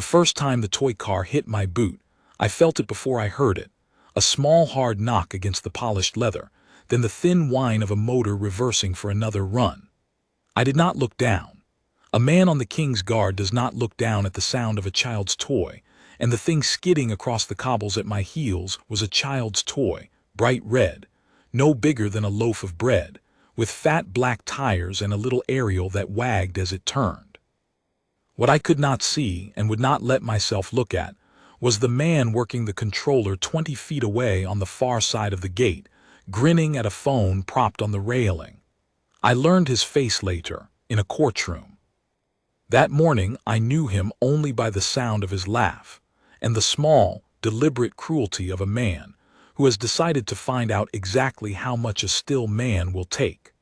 The first time the toy car hit my boot, I felt it before I heard it. A small hard knock against the polished leather, then the thin whine of a motor reversing for another run. I did not look down. A man on the King's Guard does not look down at the sound of a child's toy, and the thing skidding across the cobbles at my heels was a child's toy, bright red, no bigger than a loaf of bread, with fat black tires and a little aerial that wagged as it turned. What I could not see and would not let myself look at was the man working the controller 20 feet away on the far side of the gate, grinning at a phone propped on the railing. I learned his face later, in a courtroom. That morning I knew him only by the sound of his laugh, and the small, deliberate cruelty of a man who has decided to find out exactly how much a still man will take.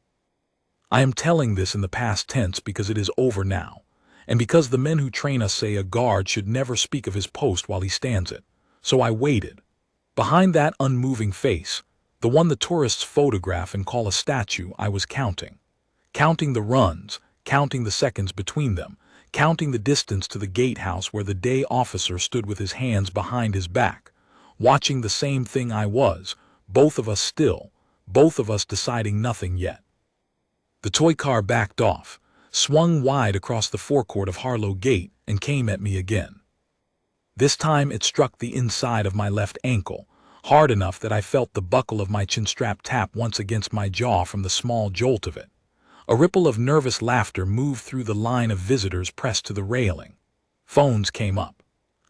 I am telling this in the past tense because it is over now, and because the men who train us say a guard should never speak of his post while he stands it. So I waited. Behind that unmoving face, the one the tourists photograph and call a statue, I was counting. Counting the runs, counting the seconds between them, counting the distance to the gatehouse where the day officer stood with his hands behind his back, watching the same thing I was, both of us still, both of us deciding nothing yet. The toy car backed off, swung wide across the forecourt of Harlow Gate, and came at me again. This time it struck the inside of my left ankle, hard enough that I felt the buckle of my chin strap tap once against my jaw from the small jolt of it. A ripple of nervous laughter moved through the line of visitors pressed to the railing. Phones came up.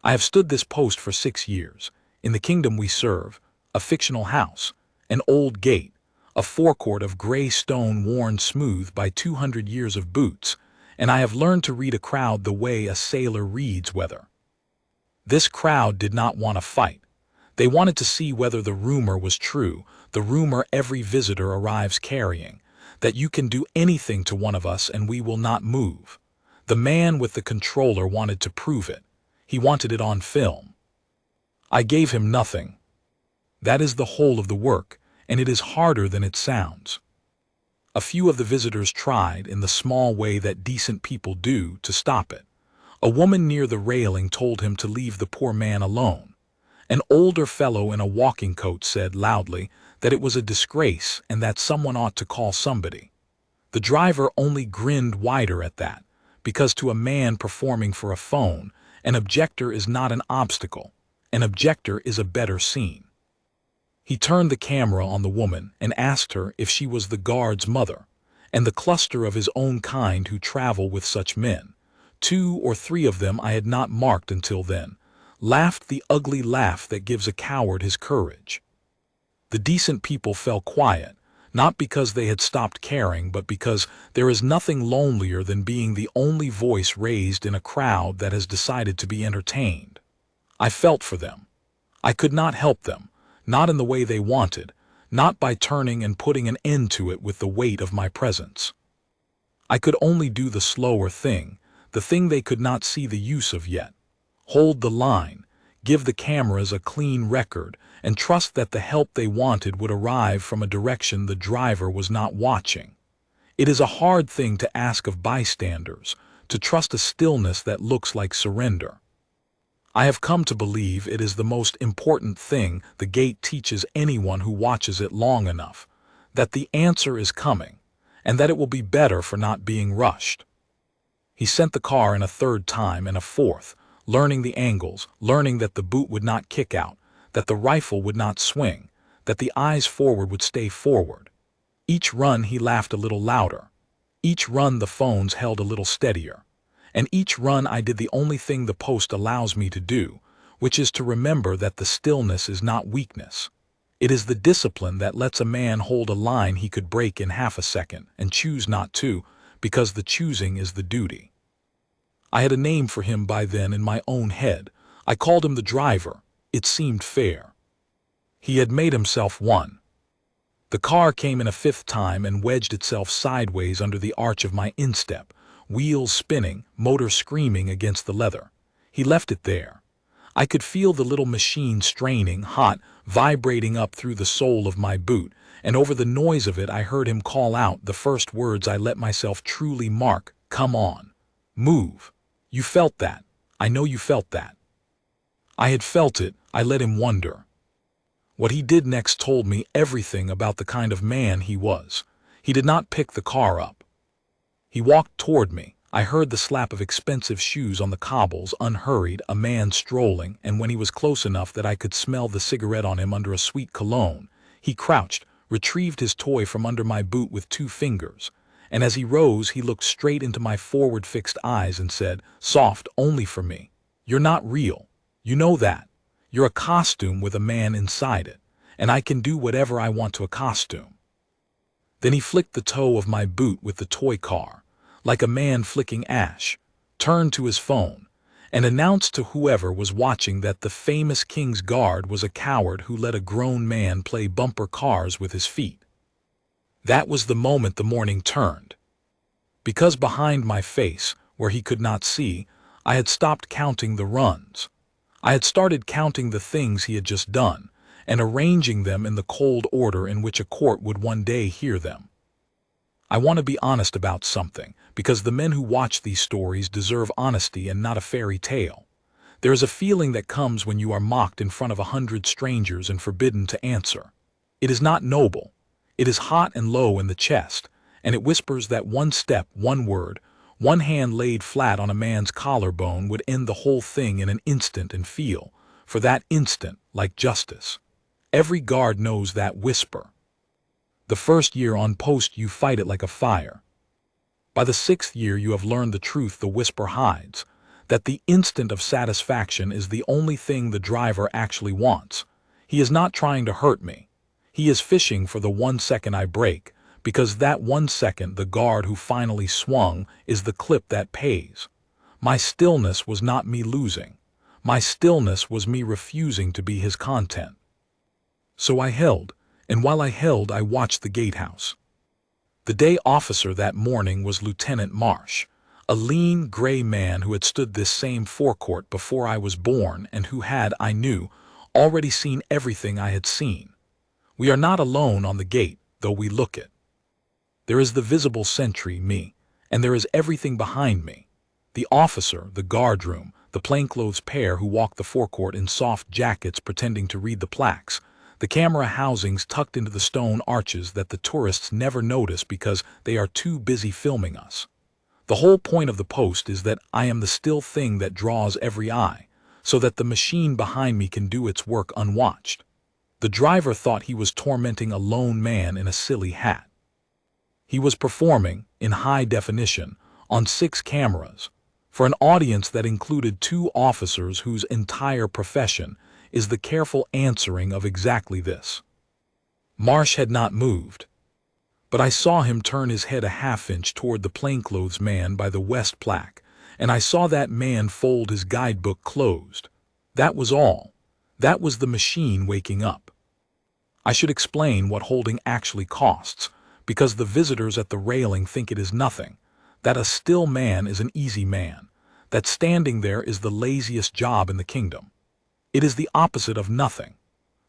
I have stood this post for 6 years, in the kingdom we serve, a fictional house, an old gate, a forecourt of gray stone worn smooth by 200 years of boots, and I have learned to read a crowd the way a sailor reads weather. This crowd did not want to fight. They wanted to see whether the rumor was true, the rumor every visitor arrives carrying, that you can do anything to one of us and we will not move. The man with the controller wanted to prove it. He wanted it on film. I gave him nothing. That is the whole of the work, and it is harder than it sounds. A few of the visitors tried, in the small way that decent people do, to stop it. A woman near the railing told him to leave the poor man alone. An older fellow in a walking coat said loudly that it was a disgrace and that someone ought to call somebody. The driver only grinned wider at that, because to a man performing for a phone, an objector is not an obstacle. An objector is a better scene. He turned the camera on the woman and asked her if she was the guard's mother, and the cluster of his own kind who travel with such men, 2 or 3 of them I had not marked until then, laughed the ugly laugh that gives a coward his courage. The decent people fell quiet, not because they had stopped caring, but because there is nothing lonelier than being the only voice raised in a crowd that has decided to be entertained. I felt for them. I could not help them, not in the way they wanted, not by turning and putting an end to it with the weight of my presence. I could only do the slower thing, the thing they could not see the use of yet. Hold the line, give the cameras a clean record, and trust that the help they wanted would arrive from a direction the driver was not watching. It is a hard thing to ask of bystanders, to trust a stillness that looks like surrender. I have come to believe it is the most important thing the gate teaches anyone who watches it long enough, that the answer is coming, and that it will be better for not being rushed. He sent the car in a 3rd time and a 4th, learning the angles, learning that the boot would not kick out, that the rifle would not swing, that the eyes forward would stay forward. Each run he laughed a little louder. Each run the phones held a little steadier. And each run I did the only thing the post allows me to do, which is to remember that the stillness is not weakness. It is the discipline that lets a man hold a line he could break in half a second and choose not to, because the choosing is the duty. I had a name for him by then in my own head. I called him the driver. It seemed fair. He had made himself one. The car came in a 5th time and wedged itself sideways under the arch of my instep, wheels spinning, motor screaming against the leather. He left it there. I could feel the little machine straining, hot, vibrating up through the sole of my boot, and over the noise of it I heard him call out the first words I let myself truly mark, "Come on. Move." You felt that. I know you felt that." I had felt it. I let him wonder. What he did next told me everything about the kind of man he was. He did not pick the car up. He walked toward me. I heard the slap of expensive shoes on the cobbles, unhurried, a man strolling, and when he was close enough that I could smell the cigarette on him under a sweet cologne, he crouched, retrieved his toy from under my boot with 2 fingers, and as he rose he looked straight into my forward-fixed eyes and said, soft, only for me, "You're not real. You know that. You're a costume with a man inside it, and I can do whatever I want to a costume." Then he flicked the toe of my boot with the toy car, like a man flicking ash, turned to his phone, and announced to whoever was watching that the famous King's Guard was a coward who let a grown man play bumper cars with his feet. That was the moment the morning turned. Because behind my face, where he could not see, I had stopped counting the runs. I had started counting the things he had just done, and arranging them in the cold order in which a court would one day hear them. I want to be honest about something, because the men who watch these stories deserve honesty and not a fairy tale. There is a feeling that comes when you are mocked in front of 100 strangers and forbidden to answer. It is not noble. It is hot and low in the chest, and it whispers that one step, one word, one hand laid flat on a man's collarbone would end the whole thing in an instant and feel, for that instant, like justice. Every guard knows that whisper. The first year on post you fight it like a fire. By the 6th year you have learned the truth the whisper hides, that the instant of satisfaction is the only thing the driver actually wants. He is not trying to hurt me. He is fishing for the 1 second I break, because that 1 second the guard who finally swung is the clip that pays. My stillness was not me losing. My stillness was me refusing to be his content. So I held, and while I held I watched the gatehouse. The day officer that morning was Lieutenant Marsh, a lean, gray man who had stood this same forecourt before I was born and who had, I knew, already seen everything I had seen. We are not alone on the gate, though we look it. There is the visible sentry, me, and there is everything behind me. The officer, the guardroom, the plainclothes pair who walk the forecourt in soft jackets pretending to read the plaques, the camera housings tucked into the stone arches that the tourists never notice because they are too busy filming us. The whole point of the post is that I am the still thing that draws every eye, so that the machine behind me can do its work unwatched. The driver thought he was tormenting a lone man in a silly hat. He was performing, in high definition, on 6 cameras, for an audience that included 2 officers whose entire profession is the careful answering of exactly this. Marsh had not moved, but I saw him turn his head a half-inch toward the plainclothes man by the west plaque, and I saw that man fold his guidebook closed. That was all. That was the machine waking up. I should explain what holding actually costs, because the visitors at the railing think it is nothing, that a still man is an easy man, that standing there is the laziest job in the kingdom. It is the opposite of nothing.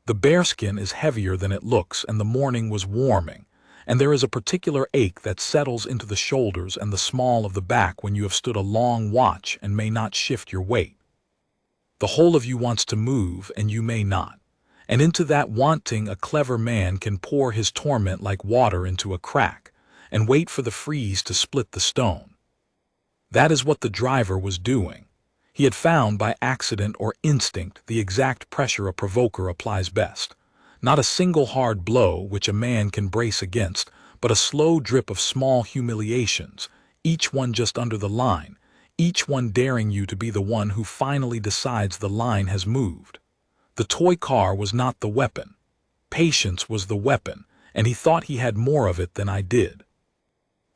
The bearskin is heavier than it looks, and the morning was warming, and there is a particular ache that settles into the shoulders and the small of the back when you have stood a long watch and may not shift your weight. The whole of you wants to move, and you may not, and into that wanting a clever man can pour his torment like water into a crack, and wait for the freeze to split the stone. That is what the driver was doing. He had found by accident or instinct the exact pressure a provoker applies best. Not a single hard blow which a man can brace against, but a slow drip of small humiliations, each one just under the line, each one daring you to be the one who finally decides the line has moved. The toy car was not the weapon. Patience was the weapon, and he thought he had more of it than I did.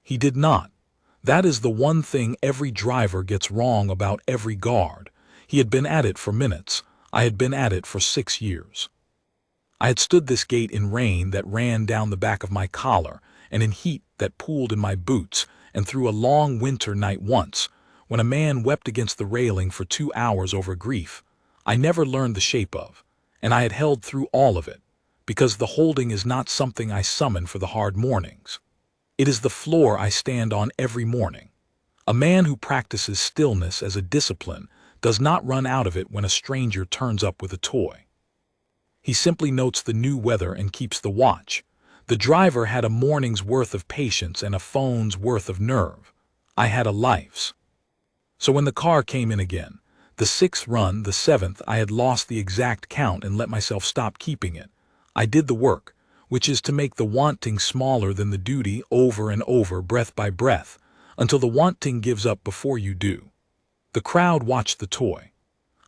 He did not. That is the one thing every driver gets wrong about every guard. He had been at it for minutes. I had been at it for 6 years. I had stood this gate in rain that ran down the back of my collar, and in heat that pooled in my boots, and through a long winter night once, when a man wept against the railing for 2 hours over grief, I never learned the shape of, and I had held through all of it, because the holding is not something I summon for the hard mornings. It is the floor I stand on every morning. A man who practices stillness as a discipline does not run out of it when a stranger turns up with a toy. He simply notes the new weather and keeps the watch. The driver had a morning's worth of patience and a phone's worth of nerve. I had a life's. So when the car came in again, the 6th run, the 7th, I had lost the exact count and let myself stop keeping it. I did the work, which is to make the wanting smaller than the duty over and over, breath by breath, until the wanting gives up before you do. The crowd watched the toy.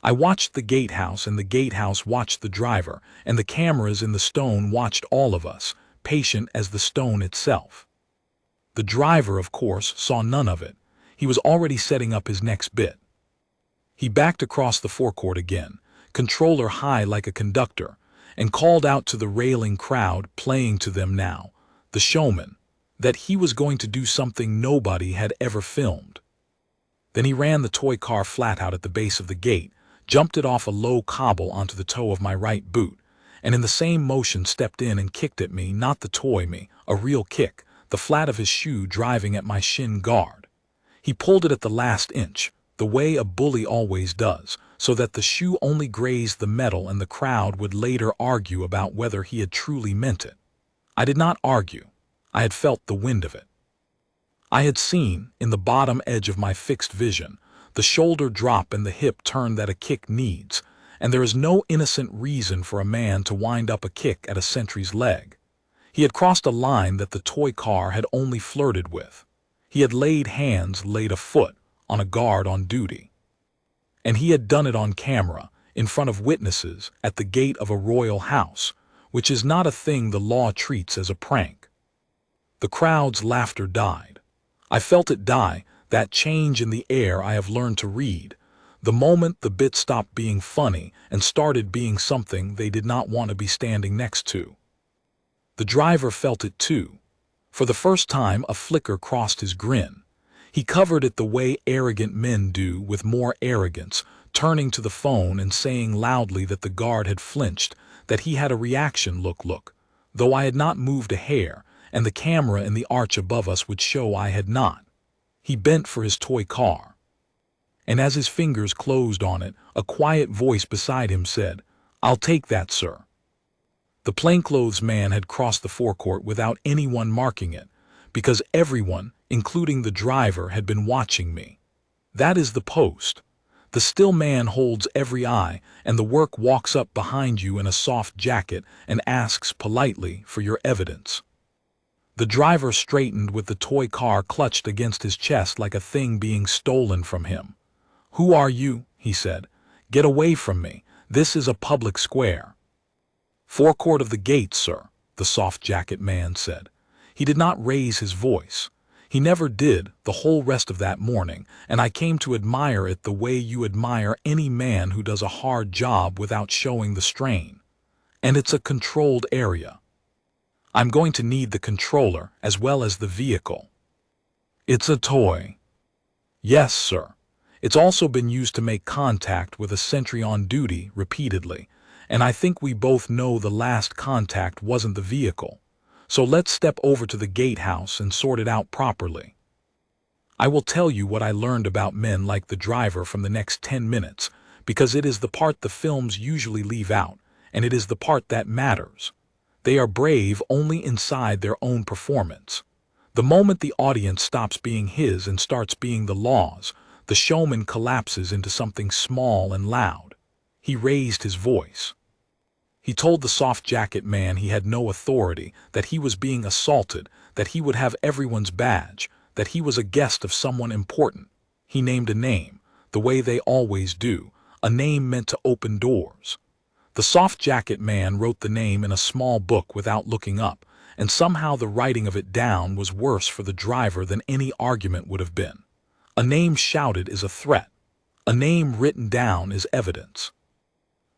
I watched the gatehouse, and the gatehouse watched the driver, and the cameras in the stone watched all of us, patient as the stone itself. The driver, of course, saw none of it. He was already setting up his next bit. He backed across the forecourt again, controller high like a conductor, and called out to the railing crowd, playing to them now, the showman, that he was going to do something nobody had ever filmed. Then he ran the toy car flat out at the base of the gate, jumped it off a low cobble onto the toe of my right boot, and in the same motion stepped in and kicked at me, not the toy me, a real kick, the flat of his shoe driving at my shin guard. He pulled it at the last inch, the way a bully always does, so that the shoe only grazed the metal, and the crowd would later argue about whether he had truly meant it. I did not argue. I had felt the wind of it. I had seen, in the bottom edge of my fixed vision, the shoulder drop and the hip turn that a kick needs, and there is no innocent reason for a man to wind up a kick at a sentry's leg. He had crossed a line that the toy car had only flirted with. He had laid hands, laid a foot, on a guard on duty. And he had done it on camera, in front of witnesses, at the gate of a royal house, which is not a thing the law treats as a prank. The crowd's laughter died. I felt it die, that change in the air I have learned to read, the moment the bit stopped being funny and started being something they did not want to be standing next to. The driver felt it too. For the first time a flicker crossed his grin. He covered it the way arrogant men do, with more arrogance, turning to the phone and saying loudly that the guard had flinched, that he had a reaction look, though I had not moved a hair, and the camera in the arch above us would show I had not. He bent for his toy car. And as his fingers closed on it, a quiet voice beside him said, "I'll take that, sir." The plainclothes man had crossed the forecourt without anyone marking it, because everyone, including the driver, had been watching me. That is the post. The still man holds every eye, and the work walks up behind you in a soft jacket and asks politely for your evidence. The driver straightened with the toy car clutched against his chest like a thing being stolen from him. "Who are you?" he said. "Get away from me. This is a public square." "Forecourt of the gate, sir," the soft jacket man said. He did not raise his voice. He never did the whole rest of that morning, and I came to admire it the way you admire any man who does a hard job without showing the strain. And it's a controlled area. I'm going to need the controller as well as the vehicle. It's a toy. Yes, sir. It's also been used to make contact with a sentry on duty repeatedly, and I think we both know the last contact wasn't the vehicle. So let's step over to the gatehouse and sort it out properly. I will tell you what I learned about men like the driver from the next 10 minutes, because it is the part the films usually leave out, and it is the part that matters. They are brave only inside their own performance. The moment the audience stops being his and starts being the law's, the showman collapses into something small and loud. He raised his voice. He told the soft jacket man he had no authority, that he was being assaulted, that he would have everyone's badge, that he was a guest of someone important. He named a name, the way they always do, a name meant to open doors. The soft jacket man wrote the name in a small book without looking up, and somehow the writing of it down was worse for the driver than any argument would have been. A name shouted is a threat. A name written down is evidence.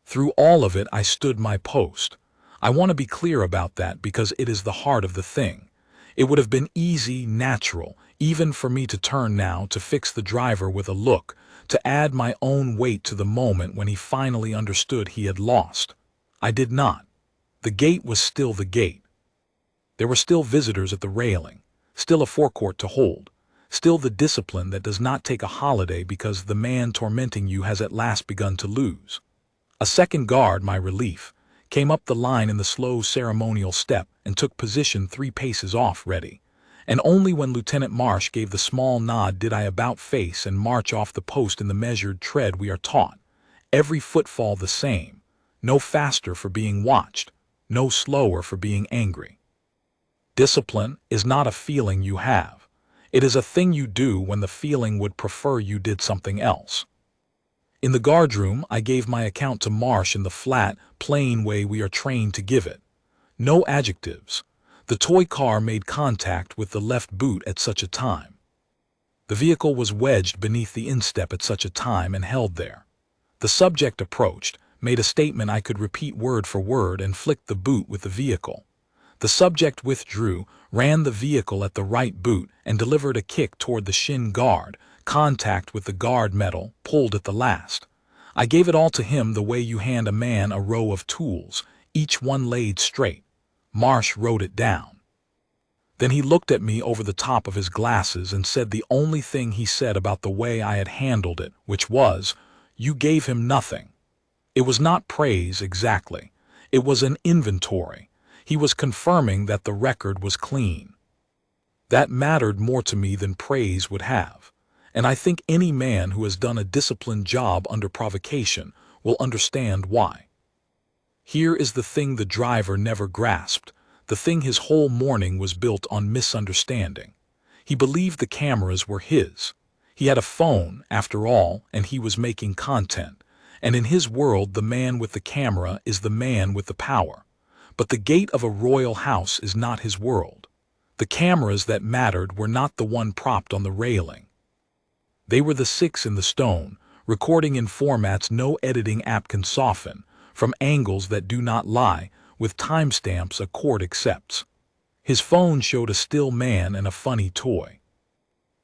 Through all of it I stood my post. I want to be clear about that because it is the heart of the thing. It would have been easy, natural, even for me to turn now to fix the driver with a look, to add my own weight to the moment when he finally understood he had lost. I did not. The gate was still the gate. There were still visitors at the railing, still a forecourt to hold, still the discipline that does not take a holiday because the man tormenting you has at last begun to lose. A second guard, my relief, came up the line in the slow ceremonial step and took position 3 paces off, ready. And only when Lieutenant Marsh gave the small nod did I about face and march off the post in the measured tread we are taught, every footfall the same, no faster for being watched, no slower for being angry. Discipline is not a feeling you have. It is a thing you do when the feeling would prefer you did something else. In the guardroom, I gave my account to Marsh in the flat, plain way we are trained to give it. No adjectives. The toy car made contact with the left boot at such a time. The vehicle was wedged beneath the instep at such a time and held there. The subject approached, made a statement I could repeat word for word, and flicked the boot with the vehicle. The subject withdrew, ran the vehicle at the right boot, and delivered a kick toward the shin guard. Contact with the guard metal, pulled at the last. I gave it all to him the way you hand a man a row of tools, each one laid straight. Marsh wrote it down. Then he looked at me over the top of his glasses and said the only thing he said about the way I had handled it, which was, "You gave him nothing." It was not praise exactly. It was an inventory. He was confirming that the record was clean. That mattered more to me than praise would have. And I think any man who has done a disciplined job under provocation will understand why. Here is the thing the driver never grasped, the thing his whole morning was built on misunderstanding. He believed the cameras were his. He had a phone, after all, and he was making content. And in his world, the man with the camera is the man with the power. But the gate of a royal house is not his world. The cameras that mattered were not the one propped on the railing. They were the 6 in the stone, recording in formats no editing app can soften, from angles that do not lie, with timestamps a court accepts. His phone showed a still man and a funny toy.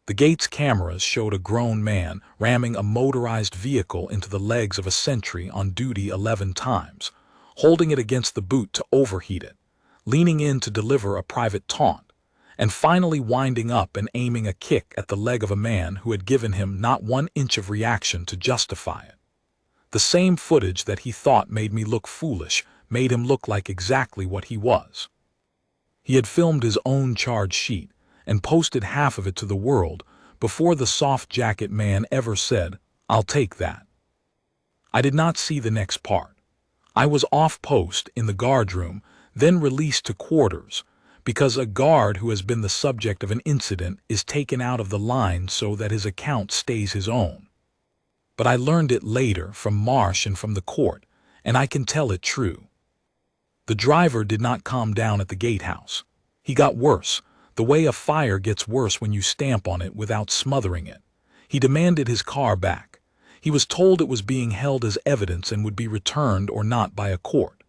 The gate's cameras showed a grown man ramming a motorized vehicle into the legs of a sentry on duty 11 times, holding it against the boot to overheat it, leaning in to deliver a private taunt, and finally winding up and aiming a kick at the leg of a man who had given him not 1 inch of reaction to justify it. The same footage that he thought made me look foolish made him look like exactly what he was. He had filmed his own charge sheet and posted half of it to the world before the soft jacket man ever said, "I'll take that." I did not see the next part. I was off post in the guardroom, then released to quarters, because a guard who has been the subject of an incident is taken out of the line so that his account stays his own. But I learned it later from Marsh and from the court, and I can tell it true. The driver did not calm down at the gatehouse. He got worse, the way a fire gets worse when you stamp on it without smothering it. He demanded his car back. He was told it was being held as evidence and would be returned or not by a court.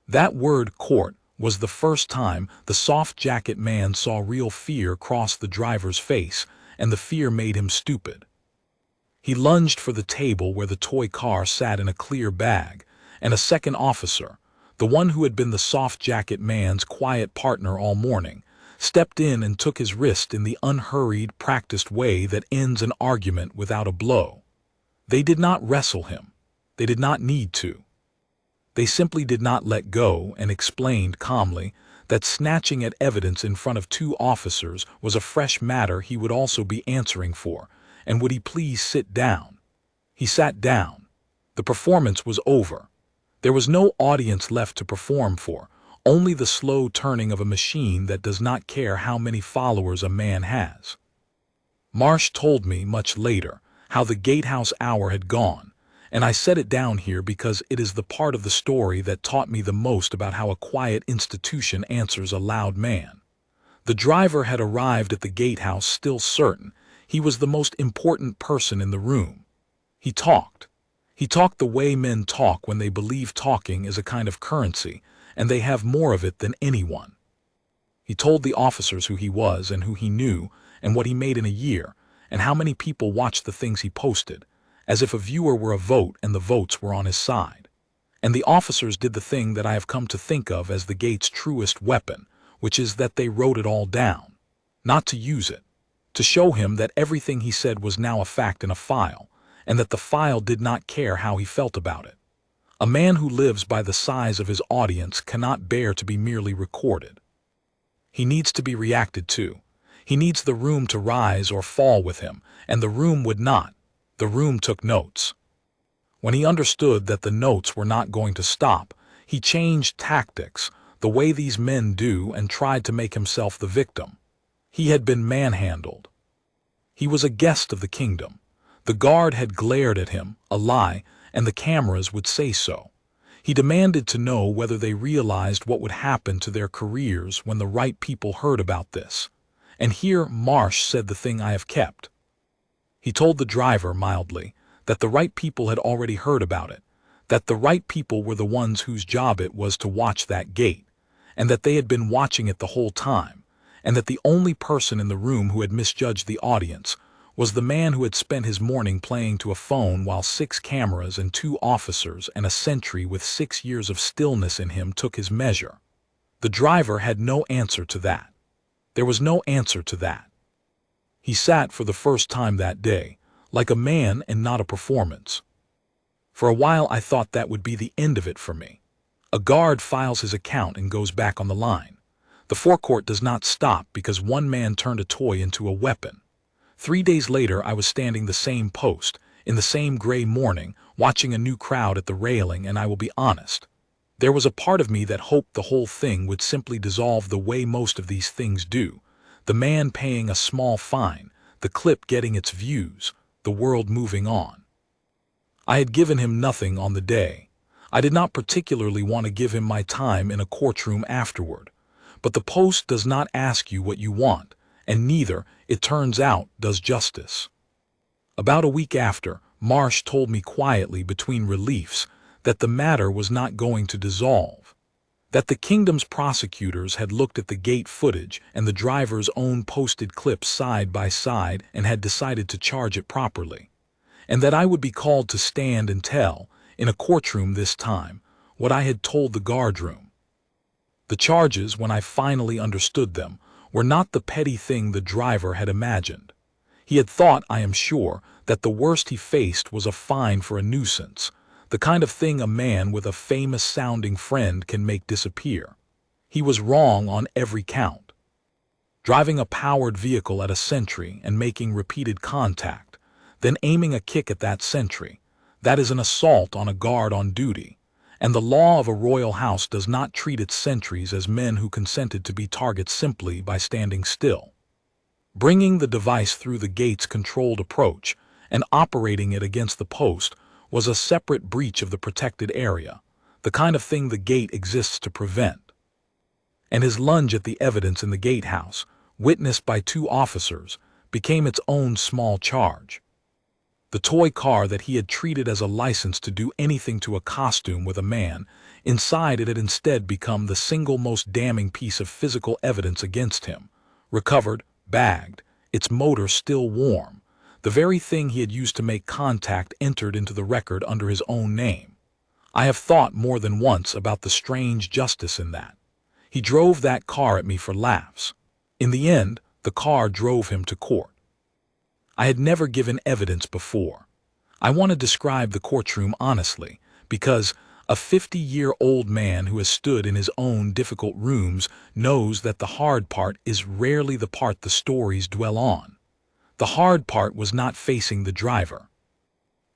That word court was the first time the soft jacket man saw real fear cross the driver's face, and the fear made him stupid. He lunged for the table where the toy car sat in a clear bag, and a second officer, the one who had been the soft jacket man's quiet partner all morning, stepped in and took his wrist in the unhurried, practiced way that ends an argument without a blow. They did not wrestle him. They did not need to. They simply did not let go and explained calmly that snatching at evidence in front of 2 officers was a fresh matter he would also be answering for, and would he please sit down? He sat down. The performance was over. There was no audience left to perform for, only the slow turning of a machine that does not care how many followers a man has. Marsh told me much later how the gatehouse hour had gone, and I set it down here because it is the part of the story that taught me the most about how a quiet institution answers a loud man. The driver had arrived at the gatehouse still certain he was the most important person in the room. He talked. He talked the way men talk when they believe talking is a kind of currency, and they have more of it than anyone. He told the officers who he was and who he knew and what he made in a year, and how many people watched the things he posted, as if a viewer were a vote and the votes were on his side. And the officers did the thing that I have come to think of as the gate's truest weapon, which is that they wrote it all down. Not to use it, to show him that everything he said was now a fact in a file, and that the file did not care how he felt about it. A man who lives by the size of his audience cannot bear to be merely recorded. He needs to be reacted to. He needs the room to rise or fall with him, and the room would not. The room took notes. When he understood that the notes were not going to stop, he changed tactics, the way these men do, and tried to make himself the victim. He had been manhandled. He was a guest of the kingdom. The guard had glared at him, a lie, and the cameras would say so. He demanded to know whether they realized what would happen to their careers when the right people heard about this. And here Marsh said the thing I have kept. He told the driver mildly that the right people had already heard about it, that the right people were the ones whose job it was to watch that gate, and that they had been watching it the whole time, and that the only person in the room who had misjudged the audience was the man who had spent his morning playing to a phone while 6 cameras and 2 officers and a sentry with 6 years of stillness in him took his measure. The driver had no answer to that. There was no answer to that. He sat for the first time that day, like a man and not a performance. For a while I thought that would be the end of it for me. A guard files his account and goes back on the line. The forecourt does not stop because one man turned a toy into a weapon. 3 days later I was standing the same post, in the same gray morning, watching a new crowd at the railing, and I will be honest. There was a part of me that hoped the whole thing would simply dissolve the way most of these things do. The man paying a small fine, the clip getting its views, the world moving on. I had given him nothing on the day. I did not particularly want to give him my time in a courtroom afterward. But the Post does not ask you what you want, and neither, it turns out, does justice. About a week after, Marsh told me quietly between reliefs that the matter was not going to dissolve, that the kingdom's prosecutors had looked at the gate footage and the driver's own posted clips side by side and had decided to charge it properly, and that I would be called to stand and tell, in a courtroom this time, what I had told the guardroom. The charges, when I finally understood them, were not the petty thing the driver had imagined. He had thought, I am sure, that the worst he faced was a fine for a nuisance, the kind of thing a man with a famous-sounding friend can make disappear. He was wrong on every count. Driving a powered vehicle at a sentry and making repeated contact, then aiming a kick at that sentry, that is an assault on a guard on duty, and the law of a royal house does not treat its sentries as men who consented to be targets simply by standing still. Bringing the device through the gate's controlled approach and operating it against the post was a separate breach of the protected area, the kind of thing the gate exists to prevent. And his lunge at the evidence in the gatehouse, witnessed by 2 officers, became its own small charge. The toy car that he had treated as a license to do anything to a costume with a man, inside it had instead become the single most damning piece of physical evidence against him, recovered, bagged, its motor still warm. The very thing he had used to make contact entered into the record under his own name. I have thought more than once about the strange justice in that. He drove that car at me for laughs. In the end, the car drove him to court. I had never given evidence before. I want to describe the courtroom honestly, because a 50-year-old man who has stood in his own difficult rooms knows that the hard part is rarely the part the stories dwell on. The hard part was not facing the driver.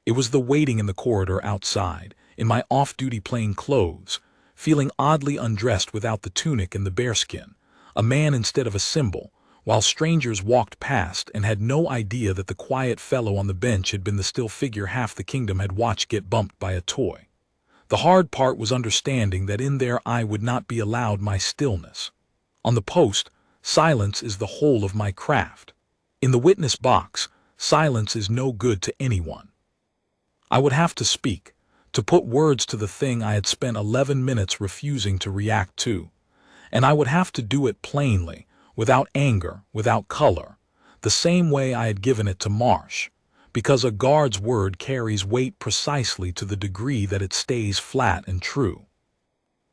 It was the waiting in the corridor outside, in my off-duty plain clothes, feeling oddly undressed without the tunic and the bearskin, a man instead of a symbol, while strangers walked past and had no idea that the quiet fellow on the bench had been the still figure half the kingdom had watched get bumped by a toy. The hard part was understanding that in there I would not be allowed my stillness. On the post, silence is the whole of my craft. In the witness box, silence is no good to anyone. I would have to speak, to put words to the thing I had spent 11 minutes refusing to react to, and I would have to do it plainly, without anger, without color, the same way I had given it to Marsh, because a guard's word carries weight precisely to the degree that it stays flat and true.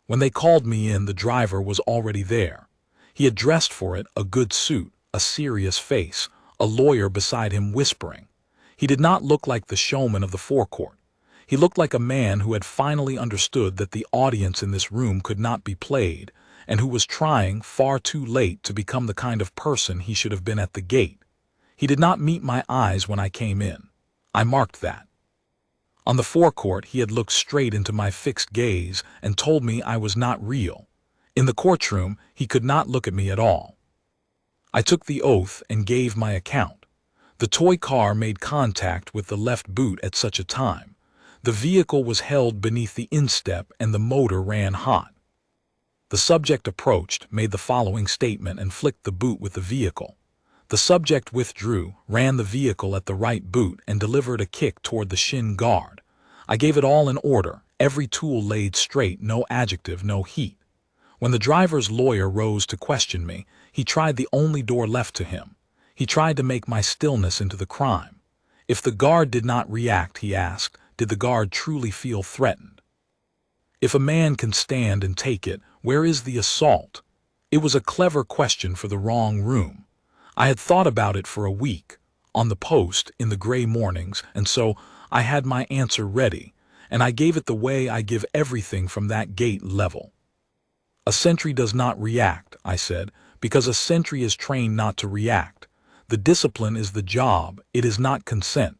When they called me in, the driver was already there. He had dressed for it, a good suit, a serious face, a lawyer beside him whispering. He did not look like the showman of the forecourt. He looked like a man who had finally understood that the audience in this room could not be played, and who was trying, far too late, to become the kind of person he should have been at the gate. He did not meet my eyes when I came in. I marked that. On the forecourt, he had looked straight into my fixed gaze and told me I was not real. In the courtroom, he could not look at me at all. I took the oath and gave my account. The toy car made contact with the left boot at such a time. The vehicle was held beneath the instep and the motor ran hot. The subject approached, made the following statement, and flicked the boot with the vehicle. The subject withdrew, ran the vehicle at the right boot, and delivered a kick toward the shin guard. I gave it all in order, every tool laid straight, no adjective, no heat. When the driver's lawyer rose to question me, he tried the only door left to him. He tried to make my stillness into the crime. If the guard did not react, he asked, did the guard truly feel threatened? If a man can stand and take it, where is the assault? It was a clever question for the wrong room. I had thought about it for a week, on the post, in the gray mornings, and so I had my answer ready, and I gave it the way I give everything from that gate level. A sentry does not react, I said, because a sentry is trained not to react. The discipline is the job, it is not consent.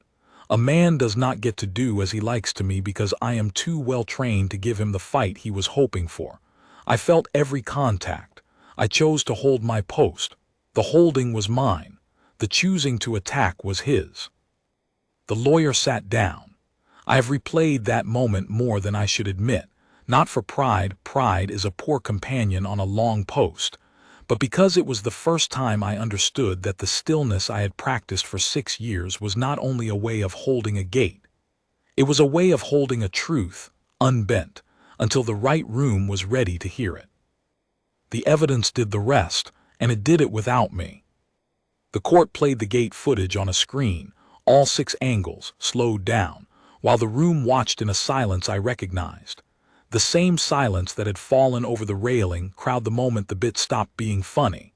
A man does not get to do as he likes to me because I am too well trained to give him the fight he was hoping for. I felt every contact. I chose to hold my post. The holding was mine. The choosing to attack was his. The lawyer sat down. I have replayed that moment more than I should admit, not for pride. Pride is a poor companion on a long post, but because it was the first time I understood that the stillness I had practiced for 6 years was not only a way of holding a gate. It was a way of holding a truth, unbent, until the right room was ready to hear it. The evidence did the rest, and it did it without me. The court played the gate footage on a screen, all 6 angles, slowed down, while the room watched in a silence I recognized. The same silence that had fallen over the railing crowd the moment the bit stopped being funny.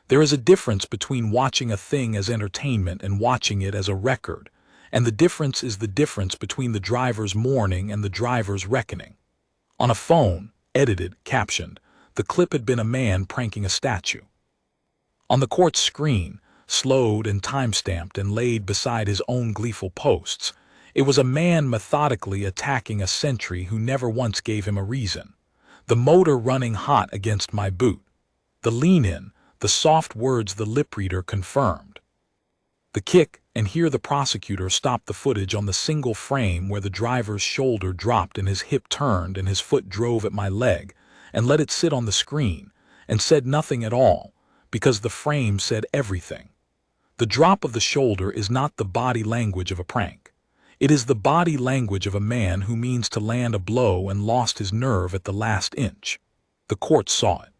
There is a difference between watching a thing as entertainment and watching it as a record, and the difference is the difference between the driver's mourning and the driver's reckoning. On a phone, edited, captioned, the clip had been a man pranking a statue. On the court's screen, slowed and time-stamped and laid beside his own gleeful posts, it was a man methodically attacking a sentry who never once gave him a reason. The motor running hot against my boot. The lean-in, the soft words the lip reader confirmed. The kick, and here the prosecutor stopped the footage on the single frame where the driver's shoulder dropped and his hip turned and his foot drove at my leg, and let it sit on the screen, and said nothing at all, because the frame said everything. The drop of the shoulder is not the body language of a prank. It is the body language of a man who means to land a blow and lost his nerve at the last inch. The court saw it.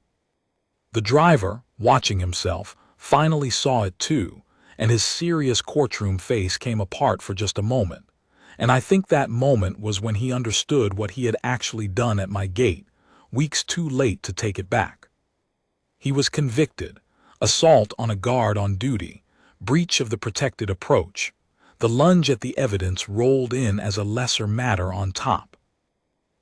The driver, watching himself, finally saw it too, and his serious courtroom face came apart for just a moment. And I think that moment was when he understood what he had actually done at my gate, weeks too late to take it back. He was convicted. Assault on a guard on duty, breach of the protected approach. The lunge at the evidence rolled in as a lesser matter on top.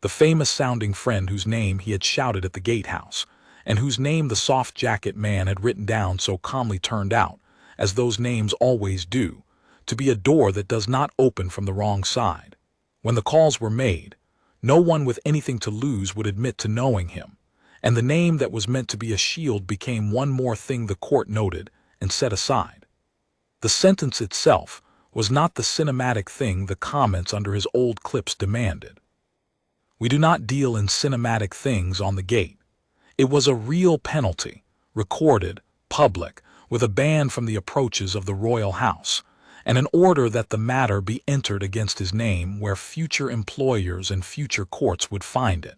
The famous-sounding friend whose name he had shouted at the gatehouse, and whose name the soft jacket man had written down so calmly turned out, as those names always do, to be a door that does not open from the wrong side. When the calls were made, no one with anything to lose would admit to knowing him, and the name that was meant to be a shield became one more thing the court noted and set aside. The sentence itself was not the cinematic thing the comments under his old clips demanded. We do not deal in cinematic things on the gate. It was a real penalty, recorded, public, with a ban from the approaches of the royal house, and an order that the matter be entered against his name where future employers and future courts would find it.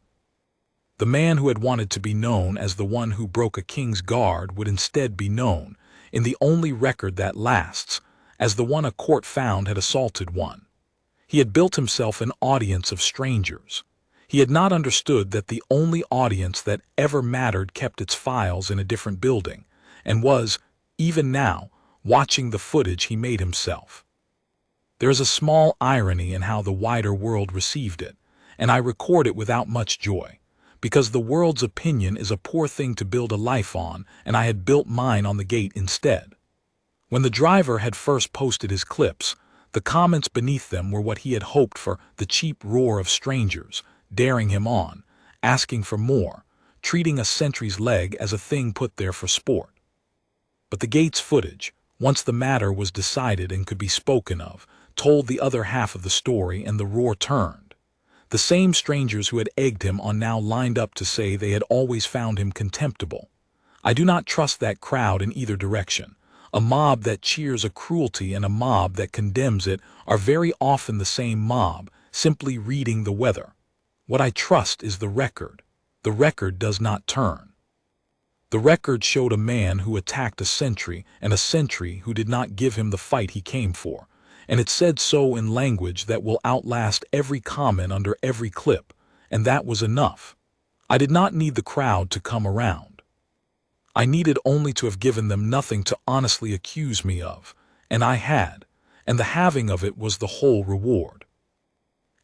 The man who had wanted to be known as the one who broke a king's guard would instead be known, in the only record that lasts, as the one a court found had assaulted one. He had built himself an audience of strangers. He had not understood that the only audience that ever mattered kept its files in a different building, and was, even now, watching the footage he made himself. There is a small irony in how the wider world received it, and I record it without much joy, because the world's opinion is a poor thing to build a life on, and I had built mine on the gate instead. When the driver had first posted his clips, the comments beneath them were what he had hoped for: the cheap roar of strangers, daring him on, asking for more, treating a sentry's leg as a thing put there for sport. But the gate's footage, once the matter was decided and could be spoken of, told the other half of the story, and the roar turned. The same strangers who had egged him on now lined up to say they had always found him contemptible. I do not trust that crowd in either direction. A mob that cheers a cruelty and a mob that condemns it are very often the same mob, simply reading the weather. What I trust is the record. The record does not turn. The record showed a man who attacked a sentry, and a sentry who did not give him the fight he came for, and it said so in language that will outlast every comment under every clip, and that was enough. I did not need the crowd to come around. I needed only to have given them nothing to honestly accuse me of, and I had, and the having of it was the whole reward.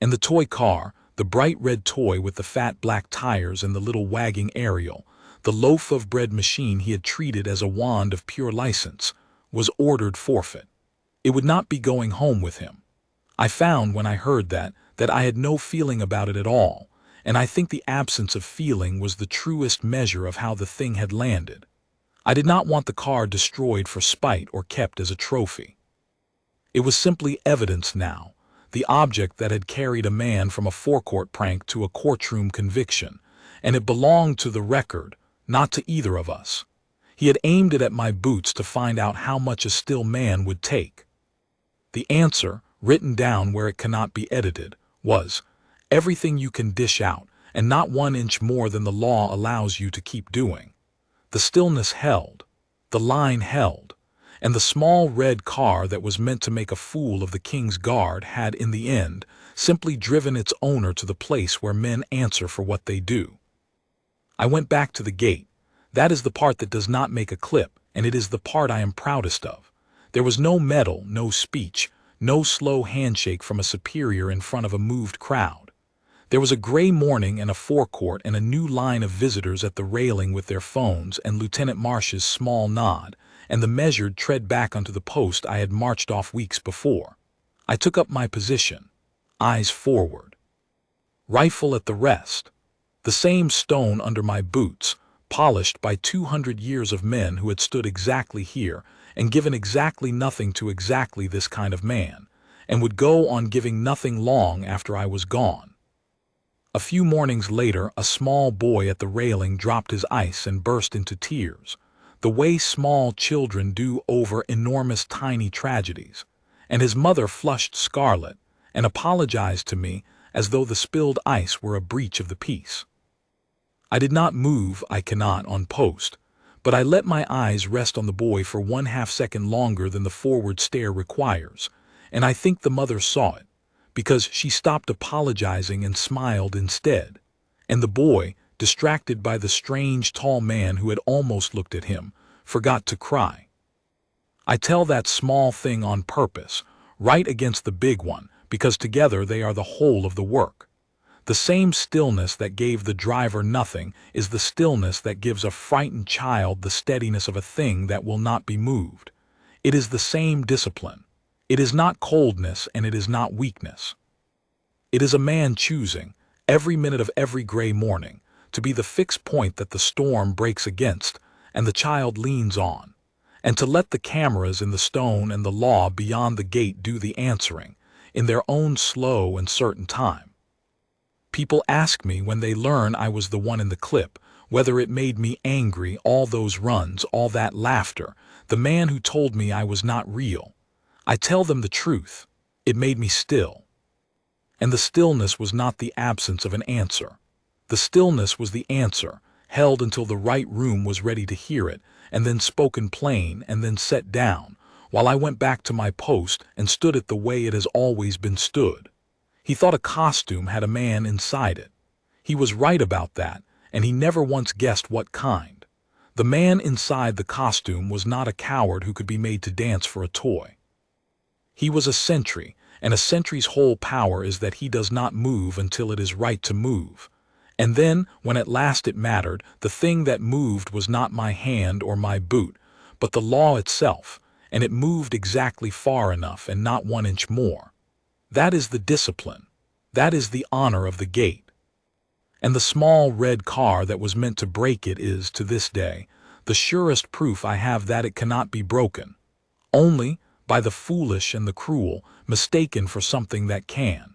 And the toy car, the bright red toy with the fat black tires and the little wagging aerial, the loaf of bread machine he had treated as a wand of pure license, was ordered forfeit. It would not be going home with him. I found when I heard that I had no feeling about it at all, and I think the absence of feeling was the truest measure of how the thing had landed. I did not want the car destroyed for spite or kept as a trophy. It was simply evidence now, the object that had carried a man from a forecourt prank to a courtroom conviction, and it belonged to the record, not to either of us. He had aimed it at my boots to find out how much a still man would take. The answer, written down where it cannot be edited, was, everything you can dish out, and not 1 inch more than the law allows you to keep doing. The stillness held, the line held, and the small red car that was meant to make a fool of the king's guard had, in the end, simply driven its owner to the place where men answer for what they do. I went back to the gate. That is the part that does not make a clip, and it is the part I am proudest of. There was no medal, no speech, no slow handshake from a superior in front of a moved crowd. There was a gray morning and a forecourt and a new line of visitors at the railing with their phones, and Lieutenant Marsh's small nod, and the measured tread back onto the post I had marched off weeks before. I took up my position, eyes forward. Rifle at the rest. The same stone under my boots, polished by 200 years of men who had stood exactly here and given exactly nothing to exactly this kind of man, and would go on giving nothing long after I was gone. A few mornings later, a small boy at the railing dropped his ice and burst into tears, the way small children do over enormous tiny tragedies, and his mother flushed scarlet and apologized to me as though the spilled ice were a breach of the peace. I did not move, I cannot, on post, but I let my eyes rest on the boy for 1/2 second longer than the forward stare requires, and I think the mother saw it, because she stopped apologizing and smiled instead, and the boy, distracted by the strange tall man who had almost looked at him, forgot to cry. I tell that small thing on purpose, right against the big one, because together they are the whole of the work. The same stillness that gave the driver nothing is the stillness that gives a frightened child the steadiness of a thing that will not be moved. It is the same discipline. It is not coldness and it is not weakness. It is a man choosing, every minute of every gray morning, to be the fixed point that the storm breaks against and the child leans on, and to let the cameras in the stone and the law beyond the gate do the answering, in their own slow and certain time. People ask me when they learn I was the one in the clip, whether it made me angry, all those runs, all that laughter, the man who told me I was not real. I tell them the truth. It made me still. And the stillness was not the absence of an answer. The stillness was the answer, held until the right room was ready to hear it, and then spoken plain, and then set down, while I went back to my post and stood it the way it has always been stood. He thought a costume had a man inside it. He was right about that, and he never once guessed what kind. The man inside the costume was not a coward who could be made to dance for a toy. He was a sentry, and a sentry's whole power is that he does not move until it is right to move. And then, when at last it mattered, the thing that moved was not my hand or my boot, but the law itself, and it moved exactly far enough and not 1 inch more. That is the discipline. That is the honor of the gate. And the small red car that was meant to break it is, to this day, the surest proof I have that it cannot be broken, only by the foolish and the cruel, mistaken for something that can.